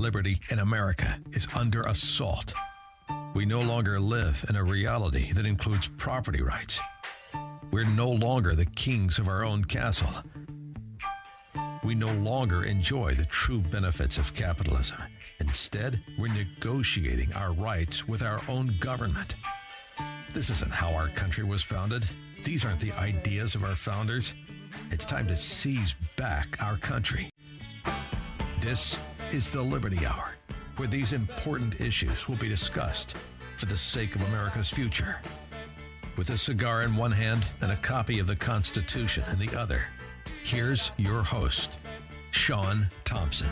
liberty in America is under assault. We no longer live in a reality that includes property rights. We're no longer the kings of our own castle. We no longer enjoy the true benefits of capitalism. Instead, we're negotiating our rights with our own government. This isn't how our country was founded. These aren't the ideas of our founders. It's time to seize back our country. This is the Liberty Hour, where these important issues will be discussed for the sake of America's future. With a cigar in one hand and a copy of the Constitution in the other, here's your host, Sean Thompson.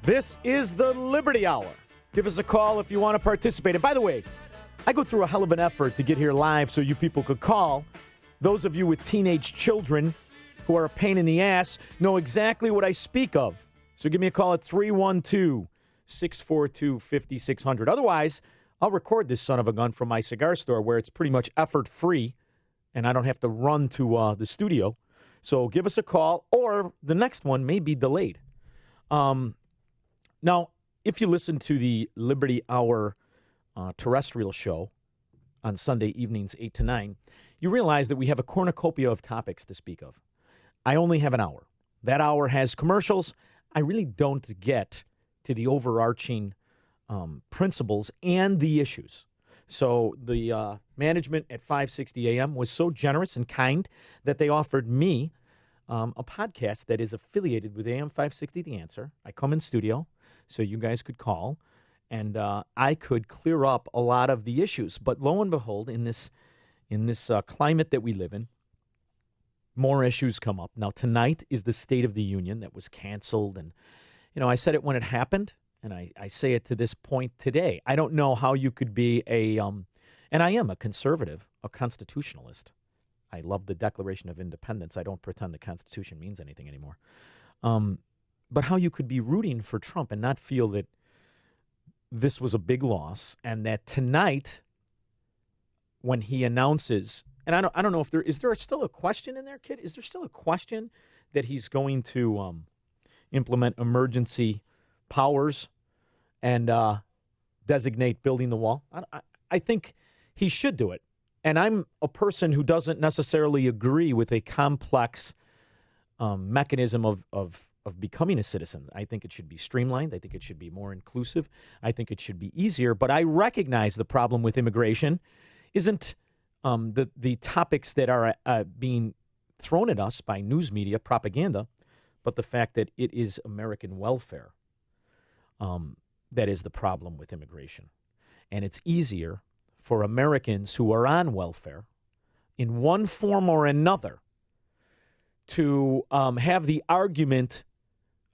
This is the Liberty Hour. Give us a call if you want to participate. And by the way, I go through a hell of an effort to get here live so you people could call. Those of you with teenage children who are a pain in the ass know exactly what I speak of. So give me a call at 312-642-5600. Otherwise, I'll record this son of a gun from my cigar store where it's pretty much effort-free and I don't have to run to the studio. So give us a call, or the next one may be delayed. Now, if you listen to the Liberty Hour terrestrial show on Sunday evenings, 8 to 9, you realize that we have a cornucopia of topics to speak of. I only have an hour. That hour has commercials. I really don't get to the overarching principles and the issues. So the management at 560 AM was so generous and kind that they offered me a podcast that is affiliated with AM 560 The Answer. I come in studio so you guys could call, and I could clear up a lot of the issues. But lo and behold, in this climate that we live in, more issues come up. Now, tonight is the State of the Union that was canceled. And, I said it when it happened, and I say it to this point today. I don't know how you could be and I am a conservative, a constitutionalist. I love the Declaration of Independence. I don't pretend the Constitution means anything anymore. But how you could be rooting for Trump and not feel that this was a big loss, and that tonight, when he announces, and I don't know if is there still a question in there, kid? Is there still a question that he's going to implement emergency powers and designate building the wall? I think he should do it. And I'm a person who doesn't necessarily agree with a complex mechanism of becoming a citizen. I think it should be streamlined. I think it should be more inclusive. I think it should be easier. But I recognize the problem with immigration isn't the topics that are being thrown at us by news media, propaganda, but the fact that it is American welfare that is the problem with immigration. And it's easier for Americans who are on welfare in one form or another to have the argument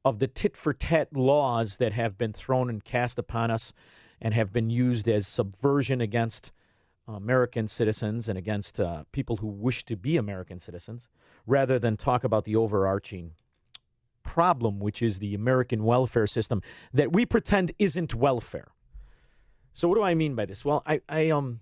of the tit-for-tat laws that have been thrown and cast upon us and have been used as subversion against American citizens and against people who wish to be American citizens, rather than talk about the overarching problem, which is the American welfare system that we pretend isn't welfare. So what do I mean by this? Well, I'm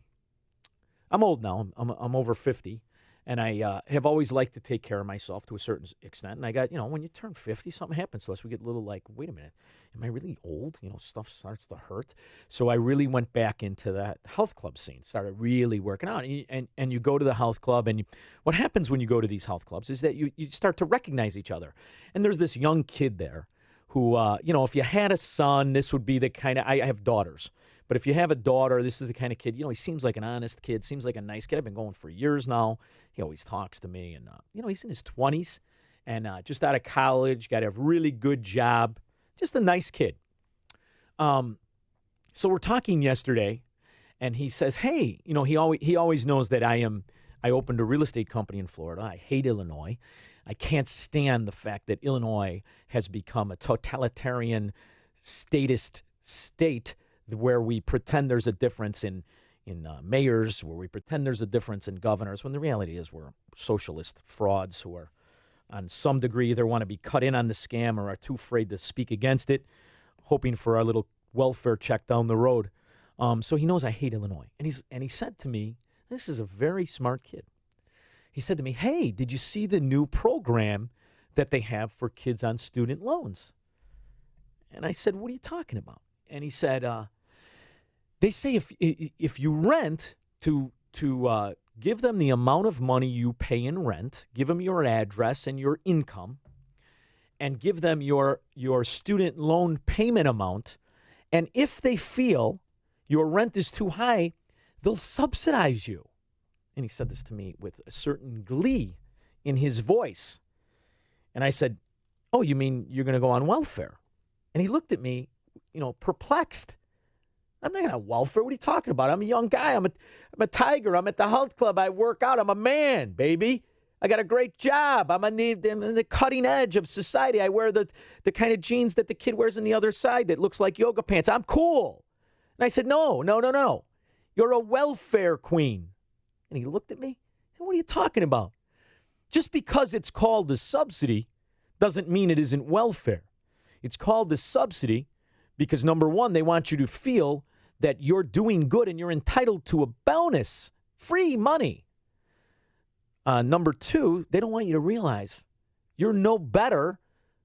old now. I'm over 50, and I have always liked to take care of myself to a certain extent. And I got, when you turn 50, something happens to us. We get a little like, wait a minute, am I really old? Stuff starts to hurt. So I really went back into that health club scene, started really working out. And you go to the health club, and what happens when you go to these health clubs is that you start to recognize each other. And there's this young kid there who, if you had a son, this would be the kind of, I have daughters. But if you have a daughter, this is the kind of kid, he seems like an honest kid, seems like a nice kid. I've been going for years now. He always talks to me. And, he's in his 20s and just out of college, got a really good job. Just a nice kid. So we're talking yesterday, and he says, hey, he always knows that I opened a real estate company in Florida. I hate Illinois. I can't stand the fact that Illinois has become a totalitarian statist state where we pretend there's a difference in mayors, where we pretend there's a difference in governors, when the reality is we're socialist frauds who are, on some degree, either want to be cut in on the scam or are too afraid to speak against it, hoping for our little welfare check down the road. So he knows I hate Illinois. And he said to me, this is a very smart kid. He said to me, hey, did you see the new program that they have for kids on student loans. And I said, what are you talking about? And he said, they say if you rent to give them the amount of money you pay in rent, give them your address and your income, and give them your student loan payment amount, and if they feel your rent is too high, they'll subsidize you. And he said this to me with a certain glee in his voice. And I said, oh, you mean you're going to go on welfare? And he looked at me, perplexed. I'm not going to have welfare. What are you talking about? I'm a young guy. I'm a tiger. I'm at the health club. I work out. I'm a man, baby. I got a great job. I'm on the cutting edge of society. I wear the kind of jeans that the kid wears on the other side that looks like yoga pants. I'm cool. And I said, no. You're a welfare queen. And he looked at me. He said, what are you talking about? Just because it's called a subsidy doesn't mean it isn't welfare. It's called a subsidy because, number one, they want you to feel that you're doing good and you're entitled to a bonus, free money. Number two, they don't want you to realize you're no better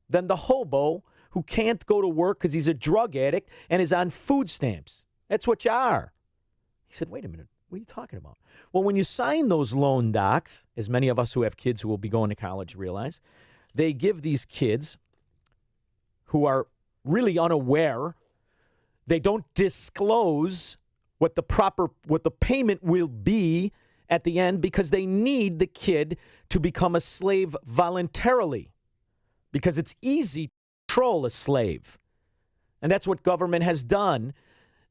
than the hobo who can't go to work because he's a drug addict and is on food stamps. That's what you are. He said, wait a minute, what are you talking about? Well, when you sign those loan docs, as many of us who have kids who will be going to college realize, they give these kids who are really unaware, they don't disclose what the payment will be at the end because they need the kid to become a slave voluntarily because it's easy to control a slave. And that's what government has done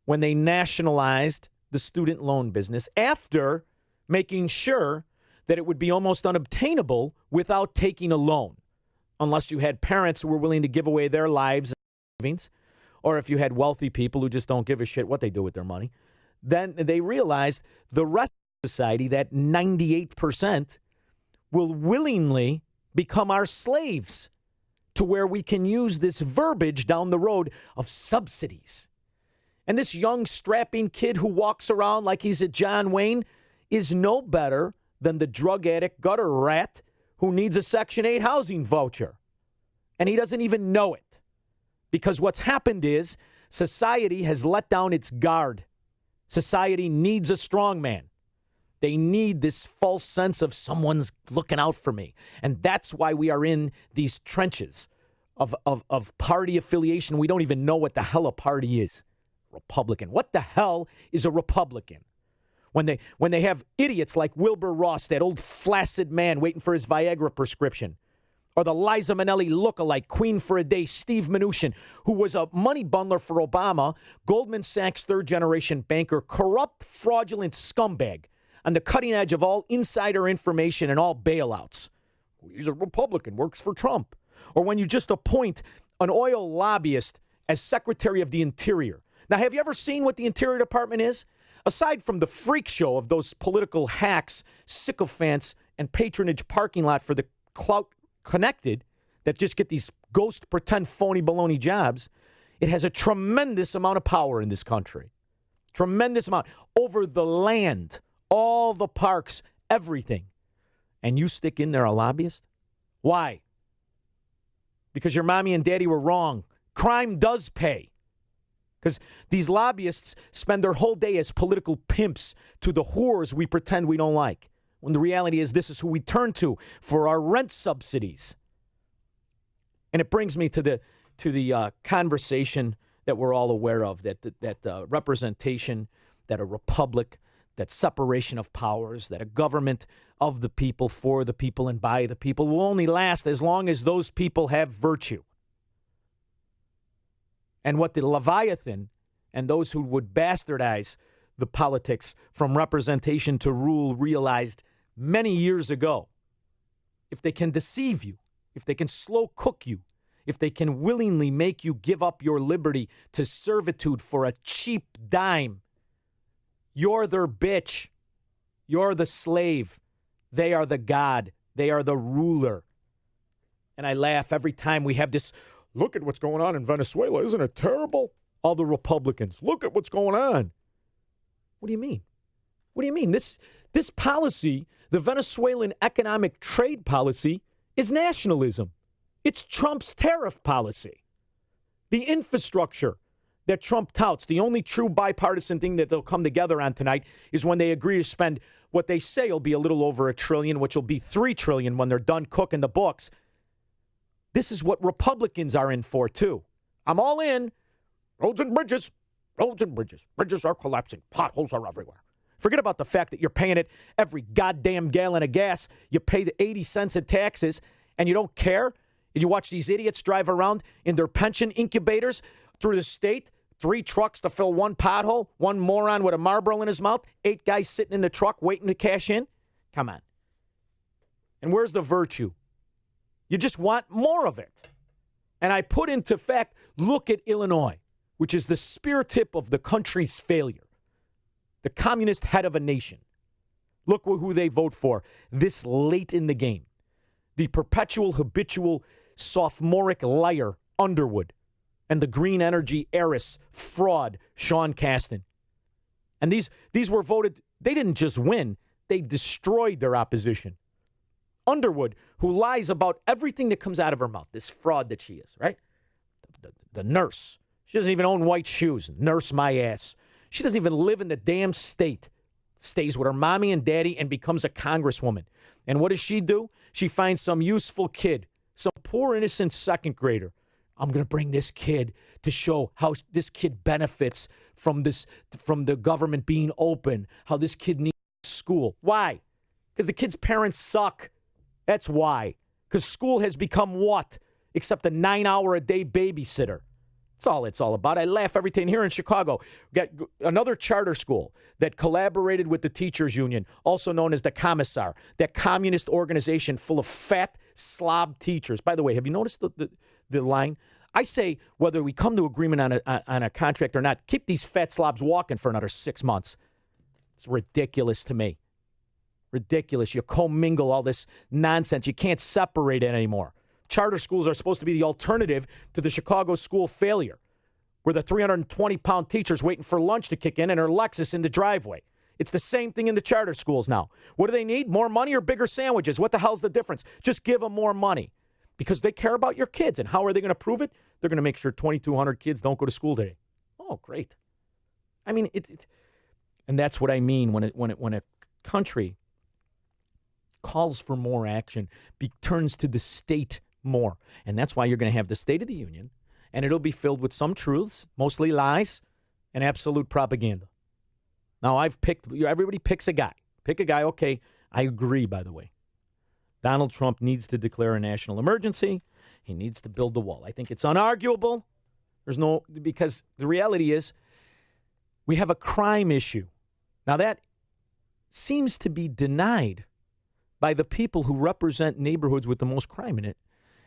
when they nationalized the student loan business after making sure that it would be almost unobtainable without taking a loan, unless you had parents who were willing to give away their lives and savings, or if you had wealthy people who just don't give a shit what they do with their money. Then they realized the rest of society, that 98%, will willingly become our slaves to where we can use this verbiage down the road of subsidies. And this young strapping kid who walks around like he's a John Wayne is no better than the drug addict gutter rat who needs a Section 8 housing voucher. And he doesn't even know it. Because what's happened is society has let down its guard. Society needs a strong man. They need this false sense of someone's looking out for me. And that's why we are in these trenches of party affiliation. We don't even know what the hell a party is. Republican. What the hell is a Republican? When they have idiots like Wilbur Ross, that old flaccid man waiting for his Viagra prescription, or the Liza Minnelli lookalike, Queen for a Day, Steve Mnuchin, who was a money bundler for Obama, Goldman Sachs third-generation banker, corrupt, fraudulent scumbag on the cutting edge of all insider information and all bailouts. He's a Republican, works for Trump. Or when you just appoint an oil lobbyist as Secretary of the Interior. Now, have you ever seen what the Interior Department is? Aside from the freak show of those political hacks, sycophants, and patronage parking lot for the clout connected that just get these ghost, pretend, phony, baloney jobs, it has a tremendous amount of power in this country. Tremendous amount. Over the land, all the parks, everything. And you stick in there a lobbyist? Why? Because your mommy and daddy were wrong. Crime does pay. Because these lobbyists spend their whole day as political pimps to the whores we pretend we don't like. When the reality is this is who we turn to for our rent subsidies. And it brings me to the conversation that we're all aware of, that representation, that a republic, that separation of powers, that a government of the people, for the people, and by the people will only last as long as those people have virtue. And what the Leviathan and those who would bastardize the politics from representation to rule realized many years ago, if they can deceive you, if they can slow cook you, if they can willingly make you give up your liberty to servitude for a cheap dime, you're their bitch. You're the slave. They are the god. They are the ruler. And I laugh every time we have this, look at what's going on in Venezuela. Isn't it terrible? All the Republicans, look at what's going on. What do you mean? What do you mean? This policy, the Venezuelan economic trade policy, is nationalism. It's Trump's tariff policy. The infrastructure that Trump touts, the only true bipartisan thing that they'll come together on tonight is when they agree to spend what they say will be a little over $1 trillion, which will be $3 trillion when they're done cooking the books. This is what Republicans are in for, too. I'm all in. Roads and bridges. Roads and bridges. Bridges are collapsing. Potholes are everywhere. Forget about the fact that you're paying it every goddamn gallon of gas. You pay the 80 cents in taxes, and you don't care. And you watch these idiots drive around in their pension incubators through the state. 3 trucks to fill 1 pothole. 1 moron with a Marlboro in his mouth. 8 guys sitting in the truck waiting to cash in. Come on. And where's the virtue? You just want more of it. And I put into fact, look at Illinois, which is the spear tip of the country's failure. The communist head of a nation. Look who they vote for this late in the game. The perpetual, habitual, sophomoric liar, Underwood, and the green energy heiress, fraud, Sean Casten. And these were voted, they didn't just win, they destroyed their opposition. Underwood, who lies about everything that comes out of her mouth, this fraud that she is, right? The nurse. She doesn't even own white shoes. Nurse my ass. She doesn't even live in the damn state. Stays with her mommy and daddy and becomes a congresswoman. And what does she do? She finds some useful kid, some poor innocent second grader. I'm going to bring this kid to show how this kid benefits from the government being open, how this kid needs school. Why? Because the kid's parents suck. That's why. Because school has become what? Except a 9-hour-a-day babysitter. That's all it's all about. I laugh every time here in Chicago. We got another charter school that collaborated with the teachers union, also known as the Commissar, that communist organization full of fat, slob teachers. By the way, have you noticed the line? I say whether we come to agreement on a contract or not, keep these fat slobs walking for another 6 months. It's ridiculous to me. Ridiculous. You commingle all this nonsense. You can't separate it anymore. Charter schools are supposed to be the alternative to the Chicago school failure, where the 320-pound teacher's waiting for lunch to kick in and her Lexus in the driveway. It's the same thing in the charter schools now. What do they need? More money or bigger sandwiches? What the hell's the difference? Just give them more money because they care about your kids. And how are they going to prove it? They're going to make sure 2,200 kids don't go to school today. Oh, great. I mean, and that's what I mean when a country calls for more action, turns to the state more. And that's why you're going to have the State of the Union, and it'll be filled with some truths, mostly lies, and absolute propaganda. Now, everybody picks a guy. Pick a guy. Okay, I agree, by the way. Donald Trump needs to declare a national emergency. He needs to build the wall. I think it's unarguable. Because the reality is we have a crime issue. Now, that seems to be denied by the people who represent neighborhoods with the most crime in it.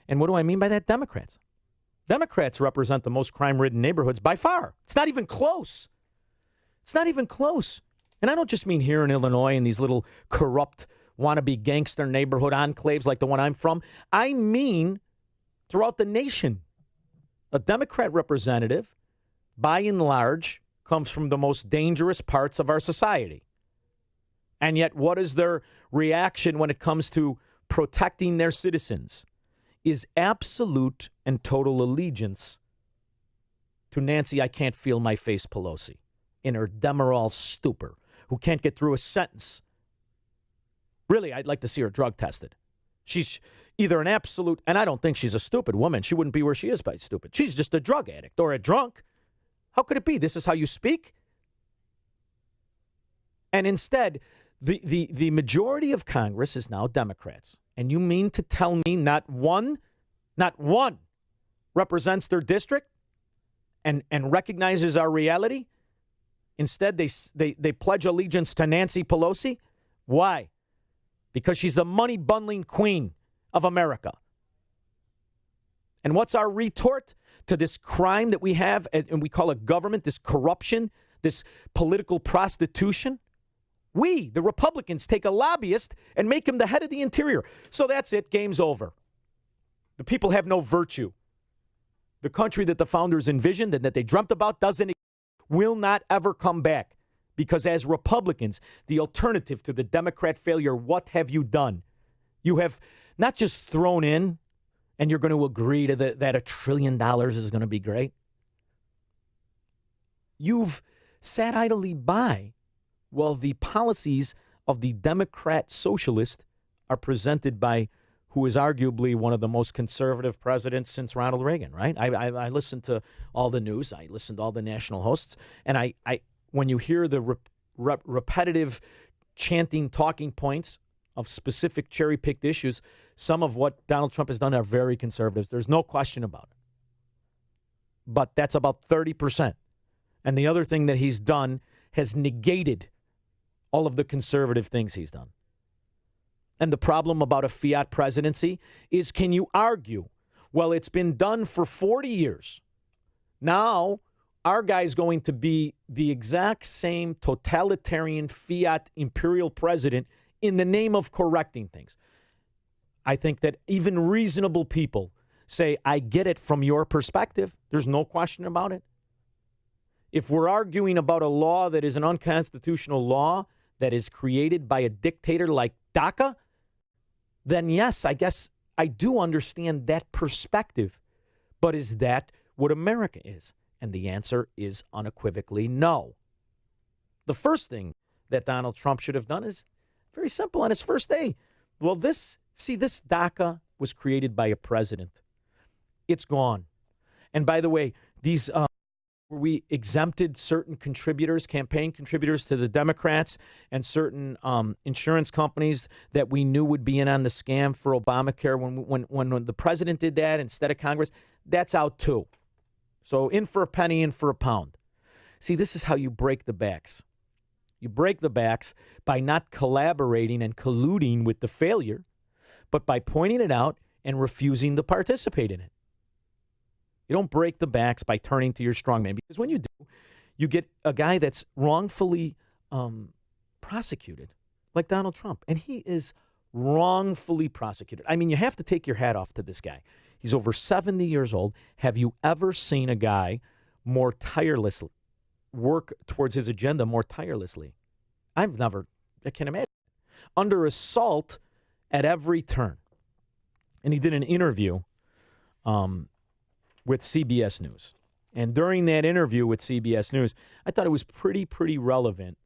And what do I mean by that? Democrats. Democrats represent the most crime-ridden neighborhoods by far. It's not even close. It's not even close. And I don't just mean here in Illinois in these little corrupt, wannabe gangster neighborhood enclaves like the one I'm from. I mean throughout the nation. A Democrat representative, by and large, comes from the most dangerous parts of our society. And yet, what is their reaction when it comes to protecting their citizens? Is absolute and total allegiance to Nancy I Can't Feel My Face Pelosi in her Demerol stupor, who can't get through a sentence. Really, I'd like to see her drug tested. She's either an absolute, and I don't think she's a stupid woman. She wouldn't be where she is by stupid. She's just a drug addict or a drunk. How could it be? This is how you speak? And instead, the majority of Congress is now Democrats. And you mean to tell me not one represents their district and recognizes our reality? Instead, they pledge allegiance to Nancy Pelosi. Why? Because she's the money-bundling queen of America. And what's our retort to this crime that we have, and we call it government, this corruption, this political prostitution? We, the Republicans, take a lobbyist and make him the head of the interior. So that's it. Game's over. The people have no virtue. The country that the founders envisioned and that they dreamt about will not ever come back. Because as Republicans, the alternative to the Democrat failure, what have you done? You have not just thrown in And you're going to agree to that $1 trillion is going to be great? You've sat idly by while the policies of the Democrat socialist are presented by who is arguably one of the most conservative presidents since Ronald Reagan, right? I listen to all the news. I listen to all the national hosts. And I when you hear the repetitive chanting talking points of specific cherry-picked issues, some of what Donald Trump has done are very conservative. There's no question about it. But that's about 30%. And the other thing that he's done has negated all of the conservative things he's done. And the problem about a fiat presidency is, can you argue, well, it's been done for 40 years. Now, our guy's going to be the exact same totalitarian fiat imperial president in the name of correcting things. I think that even reasonable people say, I get it from your perspective. There's no question about it. If we're arguing about a law that is an unconstitutional law that is created by a dictator like DACA, then yes, I guess I do understand that perspective. But is that what America is? And the answer is unequivocally no. The first thing that Donald Trump should have done is very simple on his first day. Well, this DACA was created by a president. It's gone. And by the way, these we exempted certain contributors, campaign contributors to the Democrats and certain insurance companies that we knew would be in on the scam for Obamacare when the president did that instead of Congress. That's out too. So in for a penny, in for a pound. See, this is how you break the backs. You break the backs by not collaborating and colluding with the failure, but by pointing it out and refusing to participate in it. You don't break the backs by turning to your strongman, because when you do, you get a guy that's wrongfully prosecuted, like Donald Trump. And he is wrongfully prosecuted. I mean, you have to take your hat off to this guy. He's over 70 years old. Have you ever seen a guy more tirelessly work towards his agenda more tirelessly? I can't imagine. Under assault at every turn. And he did an interview with CBS News. And during that interview with CBS News, I thought it was pretty relevant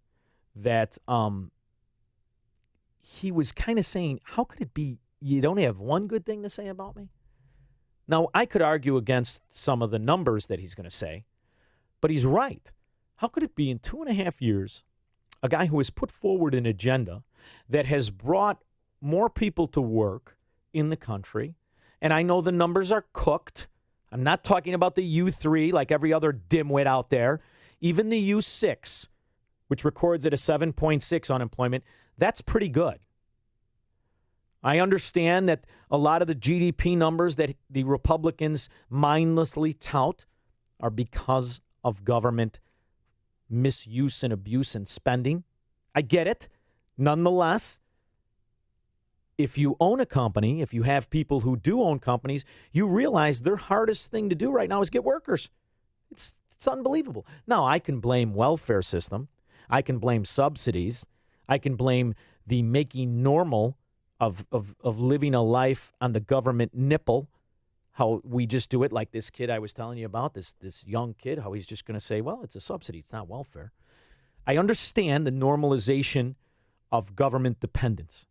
that he was kind of saying, how could it be you don't have one good thing to say about me? Now, I could argue against some of the numbers that he's going to say, but he's right. How could it be in 2.5 years, a guy who has put forward an agenda that has brought more people to work in the country, and I know the numbers are cooked. I'm not talking about the U3 like every other dimwit out there. Even the U6, which records at a 7.6 unemployment, that's pretty good. I understand that a lot of the GDP numbers that the Republicans mindlessly tout are because of government misuse and abuse and spending. I get it. Nonetheless, if you own a company, if you have people who do own companies, you realize their hardest thing to do right now is get workers. It's unbelievable. Now, I can blame welfare system. I can blame subsidies. I can blame the making normal of living a life on the government nipple, how we just do it like this kid I was telling you about, this young kid, how he's just going to say, well, it's a subsidy, it's not welfare. I understand the normalization of government dependence.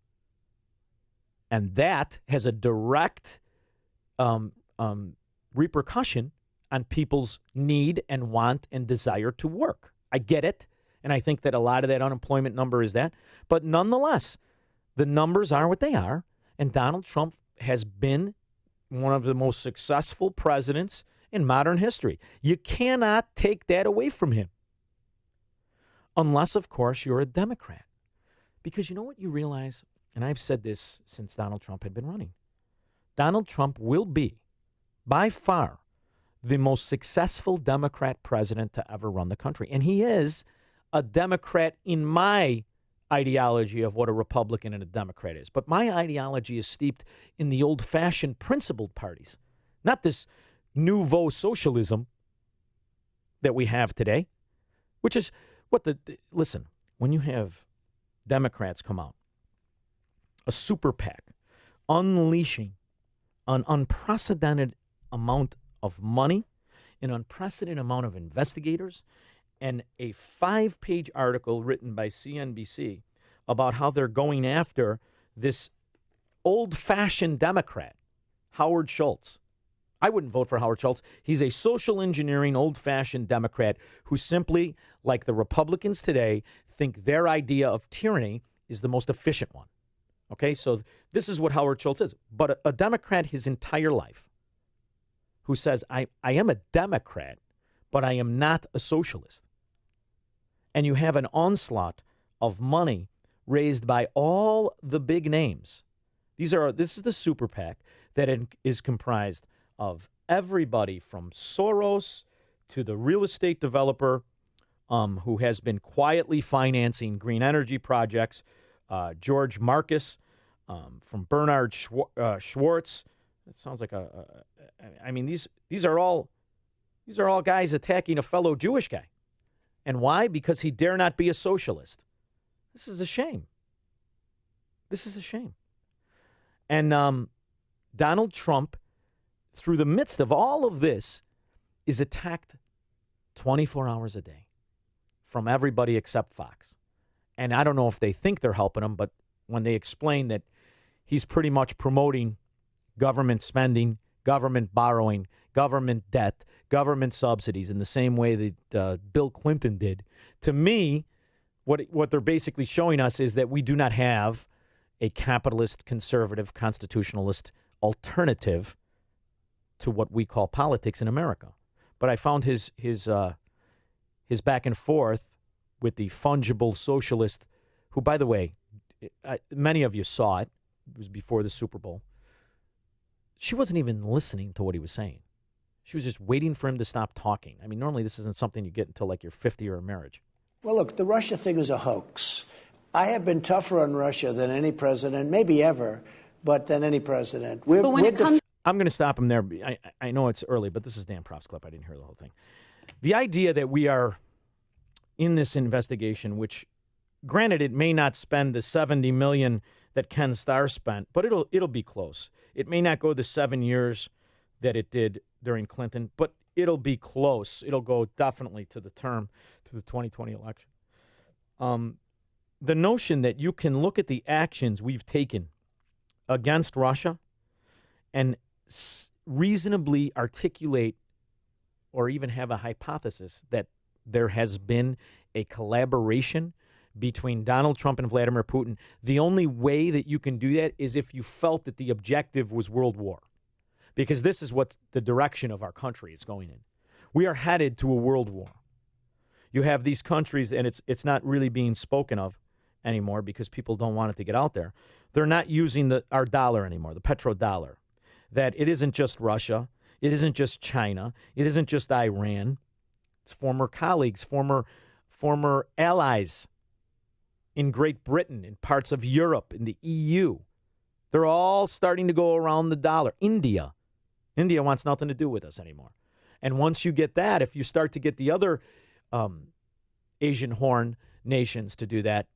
And that has a direct repercussion on people's need and want and desire to work. I get it. And I think that a lot of that unemployment number is that. But nonetheless, the numbers are what they are, and Donald Trump has been one of the most successful presidents in modern history. You cannot take that away from him. Unless, of course, you're a Democrat. Because you know what you realize, and I've said this since Donald Trump had been running, Donald Trump will be, by far, the most successful Democrat president to ever run the country. And he is a Democrat in my ideology of what a Republican and a Democrat is. But my ideology is steeped in the old-fashioned principled parties, not this nouveau socialism that we have today, which is what listen, when you have Democrats come out, a super PAC, unleashing an unprecedented amount of money, an unprecedented amount of investigators, and a 5-page article written by CNBC about how they're going after this old-fashioned Democrat, Howard Schultz. I wouldn't vote for Howard Schultz. He's a social engineering, old-fashioned Democrat who simply, like the Republicans today, think their idea of tyranny is the most efficient one. Okay, so this is what Howard Schultz is. But a Democrat his entire life who says, I am a Democrat, but I am not a socialist. And you have an onslaught of money raised by all the big names. This is the super PAC that is comprised of everybody from Soros to the real estate developer who has been quietly financing green energy projects, George Marcus, from Bernard Schwartz. It sounds like these are all guys attacking a fellow Jewish guy. And why? Because he dare not be a socialist. This is a shame. This is a shame. And Donald Trump, through the midst of all of this, is attacked 24 hours a day from everybody except Fox. And I don't know if they think they're helping him, but when they explain that he's pretty much promoting government spending, government borrowing, government debt, government subsidies in the same way that Bill Clinton did, to me, what they're basically showing us is that we do not have a capitalist, conservative, constitutionalist alternative to what we call politics in America. But I found his back and forth with the fungible socialist, who, by the way, many of you saw it. It was before the Super Bowl. She wasn't even listening to what he was saying. She was just waiting for him to stop talking. I mean, normally this isn't something you get until like your 50th year of marriage. Well, look, the Russia thing is a hoax. I have been tougher on Russia than any president, maybe ever, but than any president. I'm going to stop him there. I know it's early, but this is Dan Proft's clip. I didn't hear the whole thing. The idea that we are in this investigation, which, granted, it may not spend the $70 million that Ken Starr spent, but it'll be close. It may not go the 7 years that it did during Clinton, but it'll be close. It'll go definitely to the 2020 election. The notion that you can look at the actions we've taken against Russia and reasonably articulate or even have a hypothesis that there has been a collaboration between Donald Trump and Vladimir Putin, the only way that you can do that is if you felt that the objective was world war. Because this is what the direction of our country is going in. We are headed to a world war. You have these countries, and it's not really being spoken of anymore because people don't want it to get out there. They're not using our dollar anymore, the petrodollar. That it isn't just Russia. It isn't just China. It isn't just Iran. It's former colleagues, former allies in Great Britain, in parts of Europe, in the EU. They're all starting to go around the dollar. India wants nothing to do with us anymore. And once you get that, if you start to get the other Asian Horn nations to do that,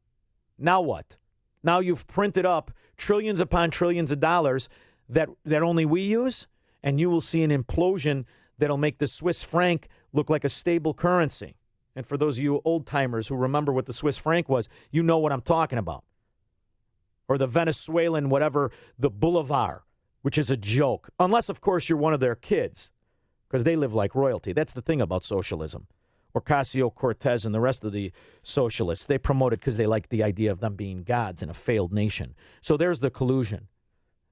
now what? Now you've printed up trillions upon trillions of dollars that only we use, and you will see an implosion that'll make the Swiss franc look like a stable currency. And for those of you old-timers who remember what the Swiss franc was, you know what I'm talking about. Or the Venezuelan, whatever, the Bolivar, which is a joke. Unless, of course, you're one of their kids, because they live like royalty. That's the thing about socialism. Ocasio-Cortez and the rest of the socialists, they promote it because they like the idea of them being gods in a failed nation. So there's the collusion.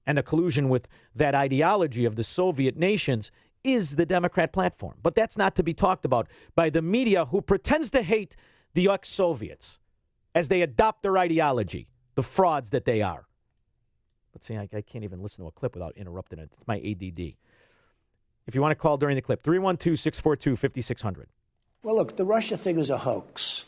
And the collusion with that ideology of the Soviet nations is the Democrat platform. But that's not to be talked about by the media who pretends to hate the ex-Soviets as they adopt their ideology, the frauds that they are. But see, I can't even listen to a clip without interrupting it. It's my ADD. If you want to call during the clip, 312-642-5600. Well, look, the Russia thing is a hoax.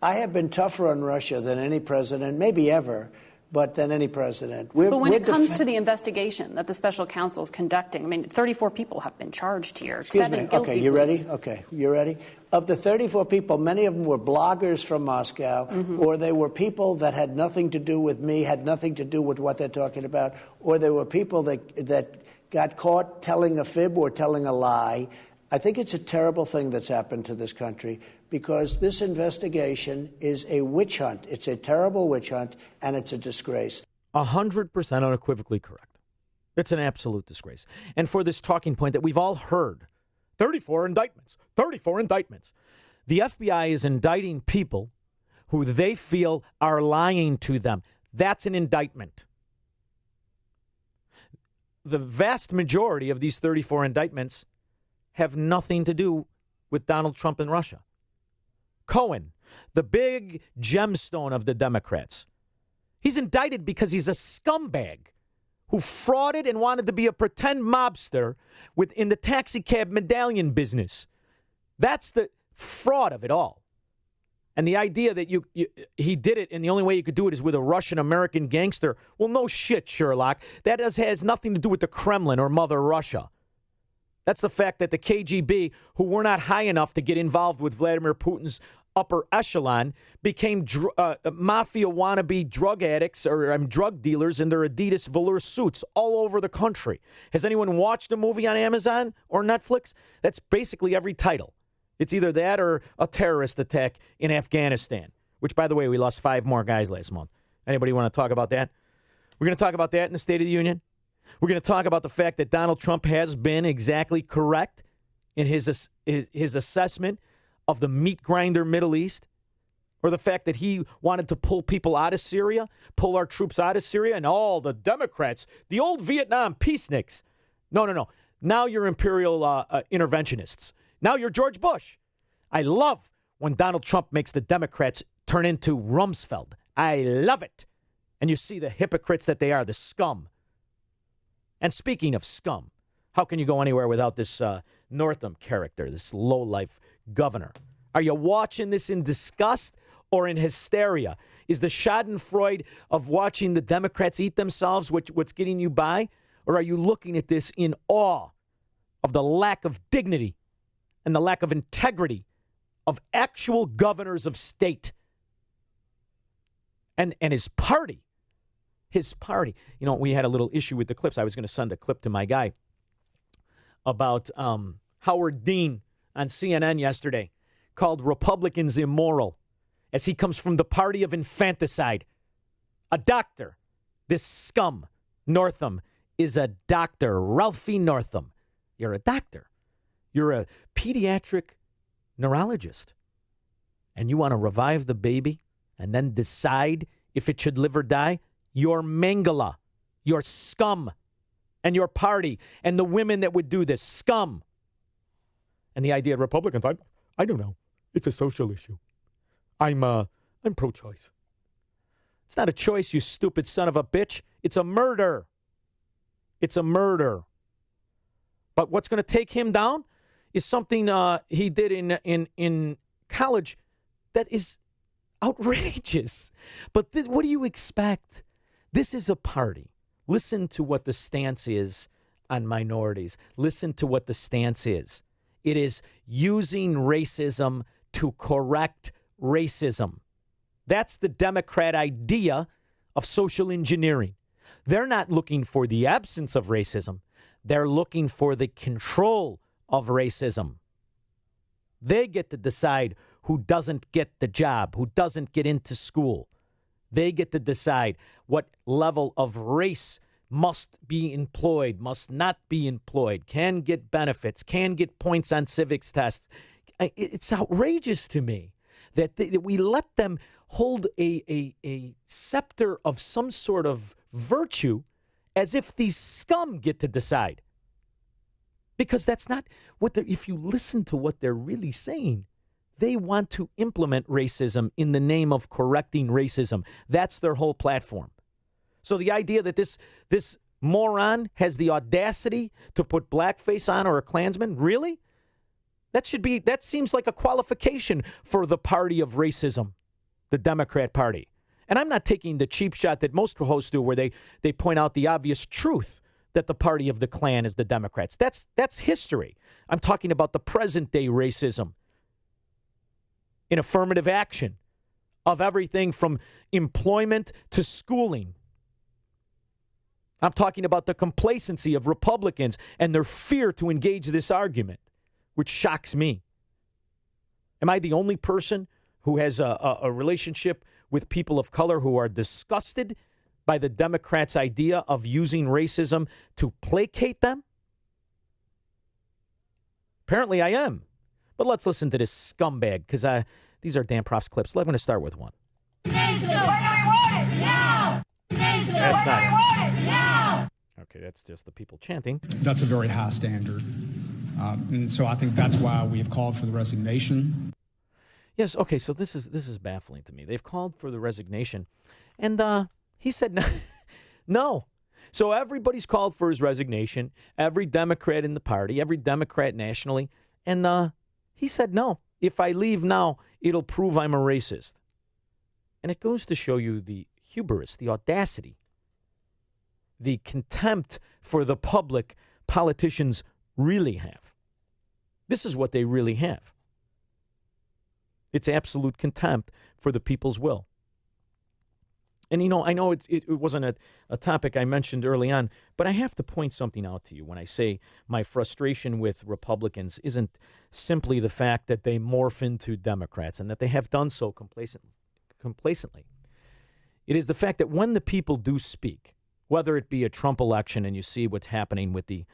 I have been tougher on Russia than any president, maybe ever, but than any president. But when it comes to the investigation that the special counsel is conducting, I mean, 34 people have been charged here. Excuse me. Okay, you ready? Okay, you ready? Of the 34 people, many of them were bloggers from Moscow, or they were people that had nothing to do with me, had nothing to do with what they're talking about, or they were people that got caught telling a fib or telling a lie. I think it's a terrible thing that's happened to this country because this investigation is a witch hunt. It's a terrible witch hunt, and it's a disgrace. 100% unequivocally correct. It's an absolute disgrace. And for this talking point that we've all heard, 34 indictments, 34 indictments. The FBI is indicting people who they feel are lying to them. That's an indictment. The vast majority of these 34 indictments have nothing to do with Donald Trump and Russia. Cohen, the big gemstone of the Democrats, he's indicted because he's a scumbag who frauded and wanted to be a pretend mobster in the taxi cab medallion business. That's the fraud of it all. And the idea that he did it and the only way you could do it is with a Russian-American gangster, well, no shit, Sherlock. That has nothing to do with the Kremlin or Mother Russia. That's the fact that the KGB, who were not high enough to get involved with Vladimir Putin's upper echelon, became mafia wannabe drug addicts or drug dealers in their Adidas velour suits all over the country. Has anyone watched a movie on Amazon or Netflix? That's basically every title. It's either that or a terrorist attack in Afghanistan, which, by the way, we lost 5 more guys last month. Anybody want to talk about that? We're going to talk about that in the State of the Union. We're going to talk about the fact that Donald Trump has been exactly correct in his assessment of the meat grinder Middle East, or the fact that he wanted to pull people out of Syria, pull our troops out of Syria, and all the Democrats, the old Vietnam peaceniks. No. Now you're imperial interventionists. Now you're George Bush. I love when Donald Trump makes the Democrats turn into Rumsfeld. I love it. And you see the hypocrites that they are, the scum. And speaking of scum, how can you go anywhere without this Northam character, this lowlife governor? Are you watching this in disgust or in hysteria? Is the schadenfreude of watching the Democrats eat themselves what's getting you by? Or are you looking at this in awe of the lack of dignity and the lack of integrity of actual governors of state and his party? His party. You know, we had a little issue with the clips. I was going to send a clip to my guy about Howard Dean on CNN yesterday, called Republicans immoral, as he comes from the party of infanticide. A doctor. This scum, Northam, is a doctor. Ralphie Northam. You're a doctor. You're a pediatric neurologist. And you want to revive the baby and then decide if it should live or die? You're Mengele. You're scum. And your party and the women that would do this, scum. And the idea of Republicans, I don't know. It's a social issue. I'm pro-choice. It's not a choice, you stupid son of a bitch. It's a murder. It's a murder. But what's going to take him down is something he did in college that is outrageous. But what do you expect? This is a party. Listen to what the stance is on minorities. Listen to what the stance is. It is using racism to correct racism. That's the Democrat idea of social engineering. They're not looking for the absence of racism. They're looking for the control of racism. They get to decide who doesn't get the job, who doesn't get into school. They get to decide what level of race must be employed, must not be employed, can get benefits, can get points on civics tests. It's outrageous to me that we let them hold a scepter of some sort of virtue as if these scum get to decide. Because that's not what if you listen to what they're really saying, they want to implement racism in the name of correcting racism. That's their whole platform. So the idea that this moron has the audacity to put blackface on or a Klansman, really? That seems like a qualification for the party of racism, the Democrat Party. And I'm not taking the cheap shot that most hosts do where they point out the obvious truth that the party of the Klan is the Democrats. That's history. I'm talking about the present day racism in affirmative action of everything from employment to schooling. I'm talking about the complacency of Republicans and their fear to engage this argument, which shocks me. Am I the only person who has a relationship with people of color who are disgusted by the Democrats' idea of using racism to placate them? Apparently I am. But let's listen to this scumbag, because these are Dan Proft's clips. I'm going to start with one. That's not it. Okay, that's just the people chanting. That's a very high standard. And so I think that's why we have called for the resignation. Yes, okay, so this is baffling to me. They've called for the resignation, and he said no. No. So everybody's called for his resignation, every Democrat in the party, every Democrat nationally, and he said no. If I leave now, it'll prove I'm a racist. And it goes to show you the hubris, the audacity, the contempt for the public politicians really have. This is what they really have. It's absolute contempt for the people's will. And, you know, I know it wasn't a topic I mentioned early on, but I have to point something out to you when I say my frustration with Republicans isn't simply the fact that they morph into Democrats and that they have done so complacently. It is the fact that when the people do speak, whether it be a Trump election and you see what's happening with the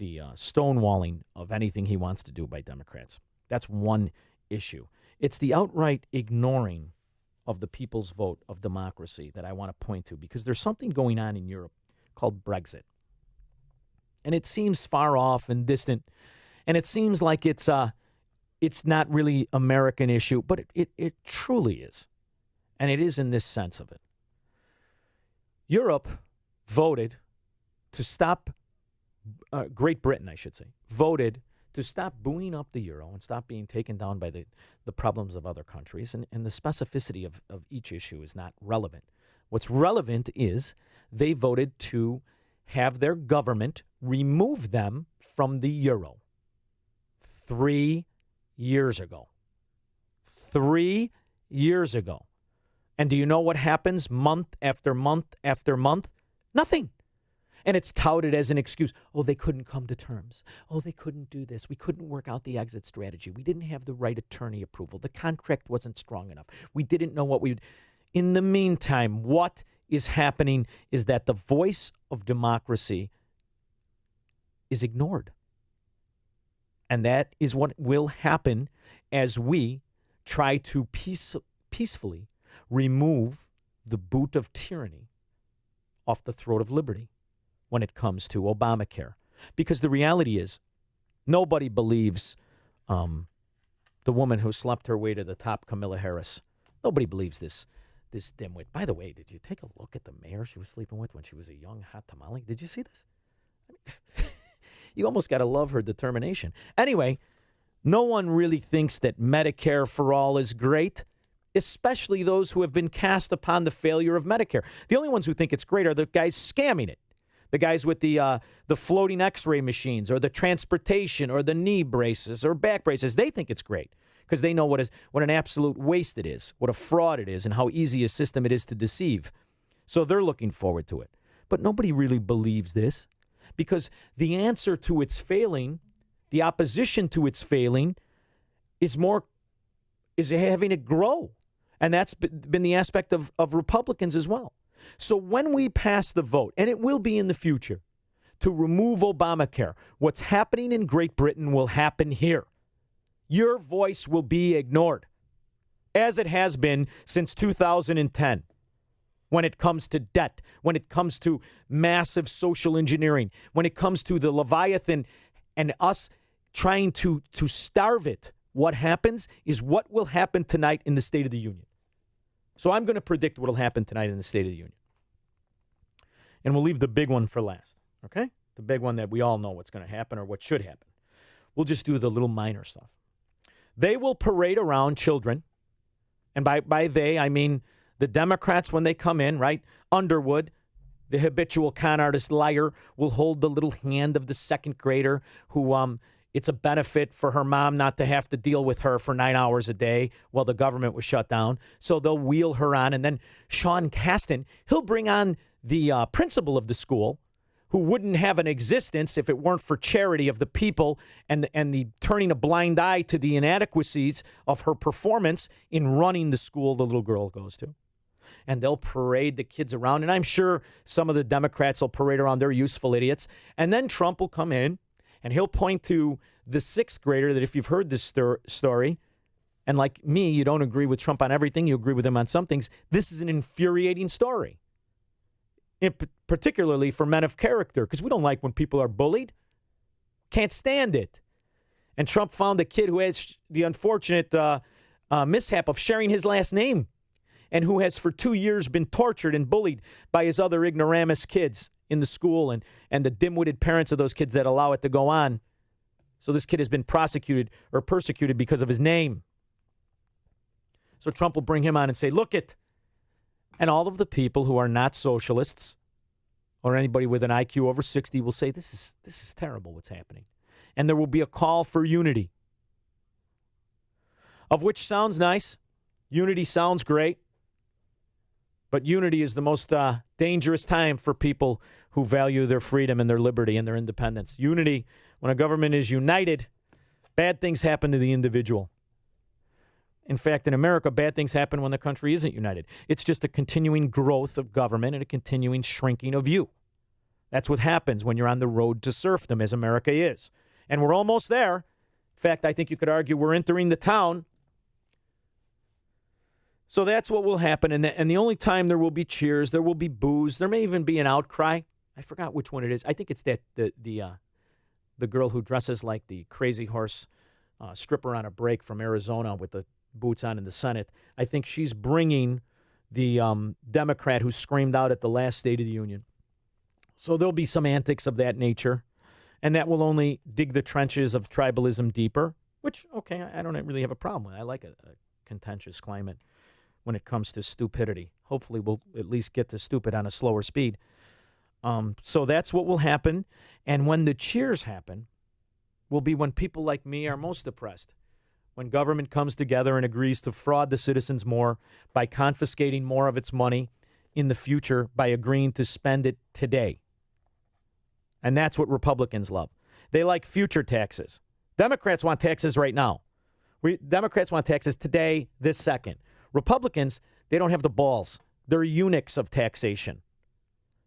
stonewalling of anything he wants to do by Democrats, that's one issue. It's the outright ignoring of the people's vote of democracy that I want to point to, because there's something going on in Europe called Brexit. And it seems far off and distant, and it seems like it's not really American issue, but it truly is. And it is in this sense of it. Europe voted to stop, Great Britain, I should say, voted to stop booing up the euro and stop being taken down by the problems of other countries. And the specificity of each issue is not relevant. What's relevant is they voted to have their government remove them from the euro 3 years ago. 3 years ago. And do you know what happens month after month after month? Nothing. And it's touted as an excuse. Oh, they couldn't come to terms. Oh, they couldn't do this. We couldn't work out the exit strategy. We didn't have the right attorney approval. The contract wasn't strong enough. We didn't know what we would. In the meantime, what is happening is that the voice of democracy is ignored. And that is what will happen as we try to peacefully remove the boot of tyranny off the throat of liberty when it comes to Obamacare. Because the reality is, nobody believes the woman who slept her way to the top, Kamala Harris. Nobody believes this dimwit. By the way, did you take a look at the mayor she was sleeping with when she was a young hot tamale? Did you see this? You almost got to love her determination. Anyway, no one really thinks that Medicare for all is great, especially those who have been cast upon the failure of Medicare. The only ones who think it's great are the guys scamming it. The guys with the floating x-ray machines or the transportation or the knee braces or back braces. They think it's great because they know what an absolute waste it is, what a fraud it is, and how easy a system it is to deceive. So they're looking forward to it. But nobody really believes this because the answer to its failing, the opposition to its failing, is having it grow. And that's been the aspect of Republicans as well. So when we pass the vote, and it will be in the future, to remove Obamacare, what's happening in Great Britain will happen here. Your voice will be ignored, as it has been since 2010, when it comes to debt, when it comes to massive social engineering, when it comes to the Leviathan and us trying to starve it. What happens is what will happen tonight in the State of the Union. So I'm going to predict what will happen tonight in the State of the Union. And we'll leave the big one for last, okay? The big one that we all know what's going to happen or what should happen. We'll just do the little minor stuff. They will parade around children, and by they, I mean the Democrats when they come in, right? Underwood, the habitual con artist liar, will hold the little hand of the second grader who it's a benefit for her mom not to have to deal with her for 9 hours a day while the government was shut down. So they'll wheel her on. And then Sean Casten, he'll bring on the principal of the school, who wouldn't have an existence if it weren't for charity of the people and the turning a blind eye to the inadequacies of her performance in running the school the little girl goes to. And they'll parade the kids around. And I'm sure some of the Democrats will parade around their useful idiots. And then Trump will come in and he'll point to the sixth grader that, if you've heard this story, and like me, you don't agree with Trump on everything, you agree with him on some things, this is an infuriating story. Particularly for men of character, because we don't like when people are bullied. Can't stand it. And Trump found a kid who has the unfortunate mishap of sharing his last name, and who has for 2 years been tortured and bullied by his other ignoramus kids in the school and the dim-witted parents of those kids that allow it to go on. So this kid has been prosecuted or persecuted because of his name. So Trump will bring him on and say, look it. And all of the people who are not socialists or anybody with an IQ over 60 will say, this is terrible what's happening. And there will be a call for unity. Of which sounds nice. Unity sounds great. But unity is the most dangerous time for people who value their freedom and their liberty and their independence. Unity, when a government is united, bad things happen to the individual. In fact, in America, bad things happen when the country isn't united. It's just a continuing growth of government and a continuing shrinking of you. That's what happens when you're on the road to serfdom, as America is. And we're almost there. In fact, I think you could argue we're entering the town. So that's what will happen. And the only time there will be cheers, there will be boos, there may even be an outcry. I forgot which one it is. I think it's that the girl who dresses like the Crazy Horse stripper on a break from Arizona with the boots on in the Senate. I think she's bringing the Democrat who screamed out at the last State of the Union. So there'll be some antics of that nature, and that will only dig the trenches of tribalism deeper, which, okay, I don't really have a problem with. I like a contentious climate when it comes to stupidity. Hopefully we'll at least get to stupid on a slower speed. So that's what will happen. And when the cheers happen will be when people like me are most oppressed. When government comes together and agrees to fraud the citizens more by confiscating more of its money in the future by agreeing to spend it today. And that's what Republicans love. They like future taxes. Democrats want taxes right now. Democrats want taxes today, this second. Republicans, they don't have the balls. They're eunuchs of taxation.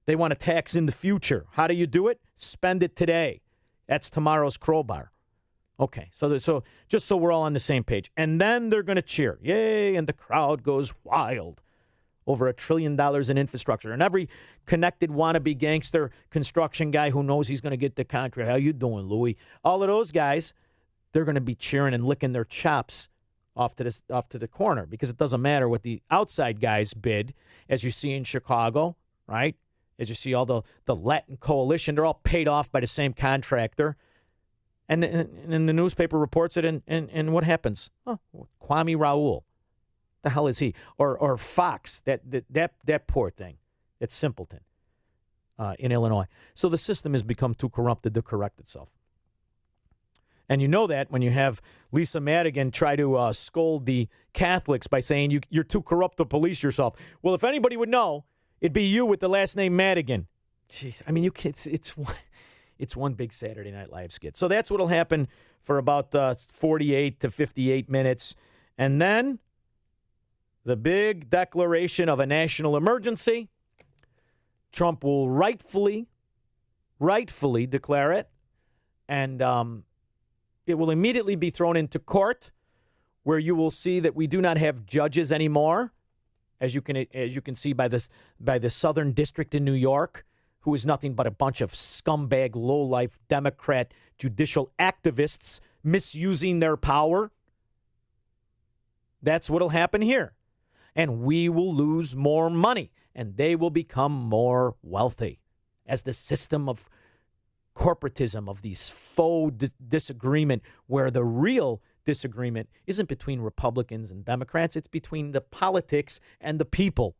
They want to tax in the future. How do you do it? Spend it today. That's tomorrow's crowbar. Okay, so just so we're all on the same page. And then they're going to cheer. Yay, and the crowd goes wild over $1 trillion in infrastructure. And every connected wannabe gangster construction guy who knows he's going to get the contract, how you doing, Louie? All of those guys, they're going to be cheering and licking their chops off to the corner, because it doesn't matter what the outside guys bid, as you see in Chicago, right? As you see all the Latin coalition, they're all paid off by the same contractor. And the newspaper reports it, and what happens? Oh, Kwame Raoul. The hell is he? Or Fox, that poor thing, that simpleton in Illinois. So the system has become too corrupted to correct itself. And you know that when you have Lisa Madigan try to scold the Catholics by saying you're too corrupt to police yourself. Well, if anybody would know, it'd be you with the last name Madigan. Jeez, I mean, you can't. It's one big Saturday Night Live skit. So that's what'll happen for about 48 to 58 minutes, and then the big declaration of a national emergency. Trump will rightfully declare it, and it will immediately be thrown into court, where you will see that we do not have judges anymore, as you can see by the Southern District in New York, who is nothing but a bunch of scumbag, low-life Democrat judicial activists misusing their power. That's what'll happen here. And we will lose more money, and they will become more wealthy as the system of corporatism, of these faux disagreement, where the real disagreement isn't between Republicans and Democrats, it's between the politics and the people.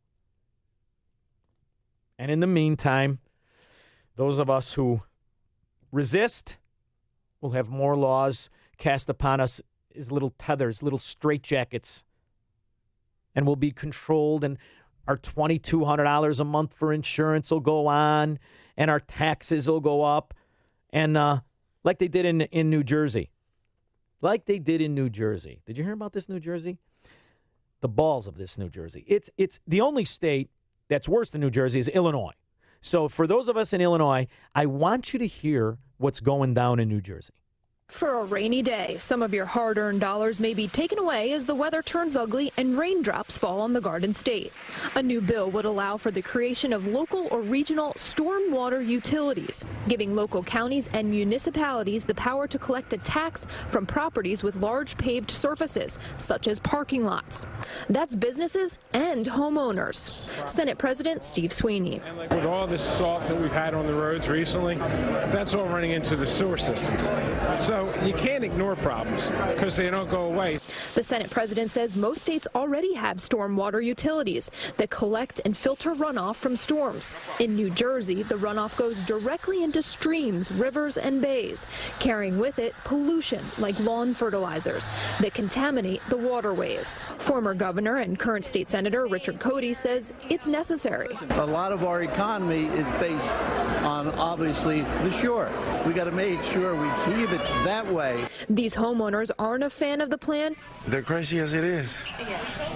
And in the meantime, those of us who resist will have more laws cast upon us as little tethers, little straitjackets, and will be controlled, and our $2,200 a month for insurance will go on, and our taxes will go up, and like they did in New Jersey. Like they did in New Jersey. Did you hear about this New Jersey? The balls of this New Jersey. It's the only state that's worse than New Jersey is Illinois. So for those of us in Illinois, I want you to hear what's going down in New Jersey. For a rainy day, some of your hard-earned dollars may be taken away as the weather turns ugly and raindrops fall on the Garden State. A new bill would allow for the creation of local or regional stormwater utilities, giving local counties and municipalities the power to collect a tax from properties with large paved surfaces, such as parking lots. That's businesses and homeowners. Senate President Steve Sweeney. With all this salt that we've had on the roads recently, that's all running into the sewer systems. So you can't ignore problems because they don't go away. The Senate President says most states already have stormwater utilities that collect and filter runoff from storms. In New Jersey, the runoff goes directly into streams, rivers, and bays, carrying with it pollution like lawn fertilizers that contaminate the waterways. Former governor and current state senator Richard Cody says it's necessary. A lot of our economy is based on, obviously, the shore. We got to make sure we keep it that way. These homeowners aren't a fan of the plan. They're crazy as it is.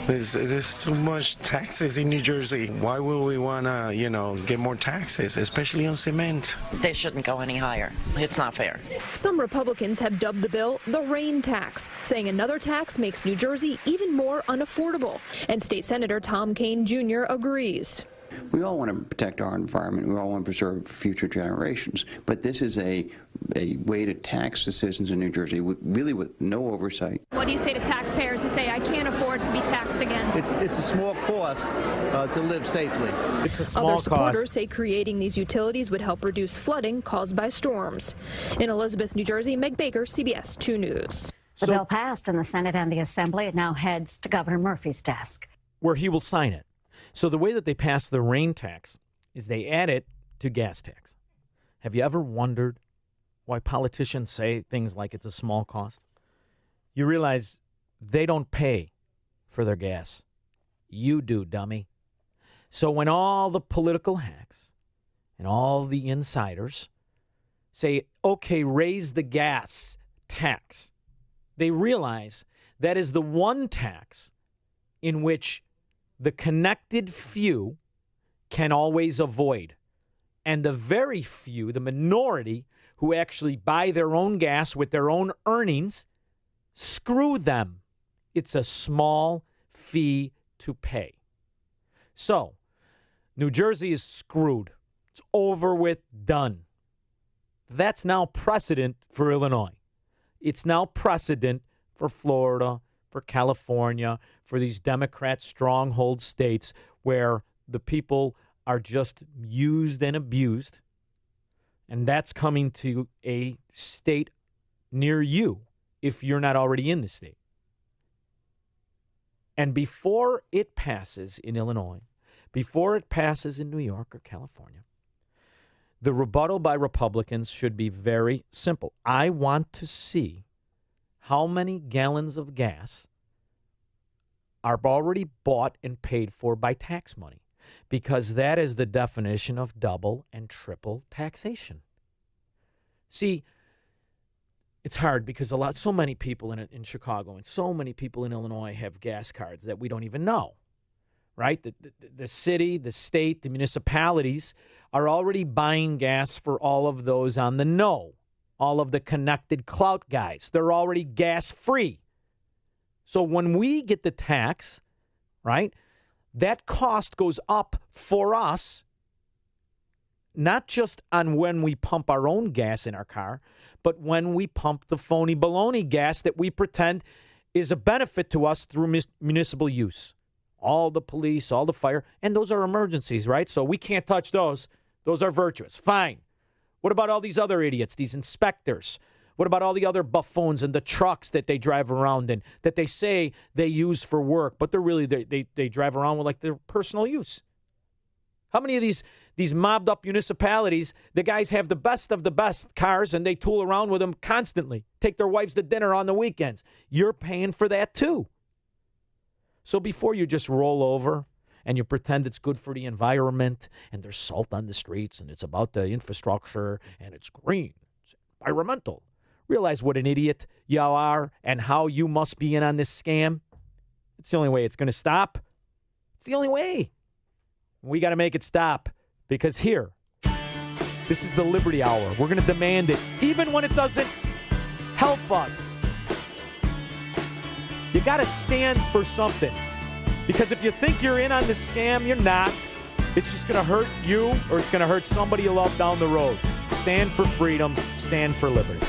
There's too much taxes in New Jersey. Why would we want to, get more taxes, especially on cement? They shouldn't go any higher. It's not fair. Some Republicans have dubbed the bill the rain tax, saying another tax makes New Jersey even more unaffordable. And State Senator Tom Kean Jr. agrees. We all want to protect our environment. We all want to preserve future generations. But this is a way to tax the citizens in New Jersey, really with no oversight. What do you say to taxpayers who say, I can't afford to be taxed again? It's a small cost to live safely. It's a small Other cost. supporters say creating these utilities would help reduce flooding caused by storms. In Elizabeth, New Jersey, Meg Baker, CBS 2 News. The bill passed in the Senate and the Assembly. It now heads to Governor Murphy's desk, where he will sign it. So the way that they pass the rain tax is they add it to gas tax. Have you ever wondered why politicians say things like it's a small cost? You realize they don't pay for their gas. You do, dummy. So when all the political hacks and all the insiders say, okay, raise the gas tax, they realize that is the one tax in which the connected few can always avoid. And the very few, the minority, who actually buy their own gas with their own earnings, screw them. It's a small fee to pay. So, New Jersey is screwed. It's over with, done. That's now precedent for Illinois. It's now precedent for Florida, for California, for these Democrat stronghold states where the people are just used and abused. And that's coming to a state near you if you're not already in the state. And before it passes in Illinois, before it passes in New York or California, the rebuttal by Republicans should be very simple. I want to see how many gallons of gas are already bought and paid for by tax money, because that is the definition of double and triple taxation. See, it's hard because so many people in Chicago and so many people in Illinois have gas cards that we don't even know, right? The city, the state, the municipalities are already buying gas for all of those on the know, all of the connected clout guys. They're already gas-free. So when we get the tax, right, that cost goes up for us, not just on when we pump our own gas in our car, but when we pump the phony baloney gas that we pretend is a benefit to us through municipal use. All the police, all the fire, and those are emergencies, right? So we can't touch those. Those are virtuous. Fine. What about all these other idiots, these inspectors? What about all the other buffoons and the trucks that they drive around in that they say they use for work, but they're really they drive around with like their personal use? How many of these mobbed up municipalities, the guys have the best of the best cars and they tool around with them constantly, take their wives to dinner on the weekends? You're paying for that too. So before you just roll over and you pretend it's good for the environment, and there's salt on the streets, and it's about the infrastructure, and it's green, it's environmental. Realize what an idiot you are and how you must be in on this scam. It's the only way it's going to stop. It's the only way. We got to make it stop, because here, this is the Liberty Hour. We're going to demand it, even when it doesn't help us. You got to stand for something. Because if you think you're in on this scam, you're not. It's just going to hurt you, or it's going to hurt somebody you love down the road. Stand for freedom. Stand for liberty.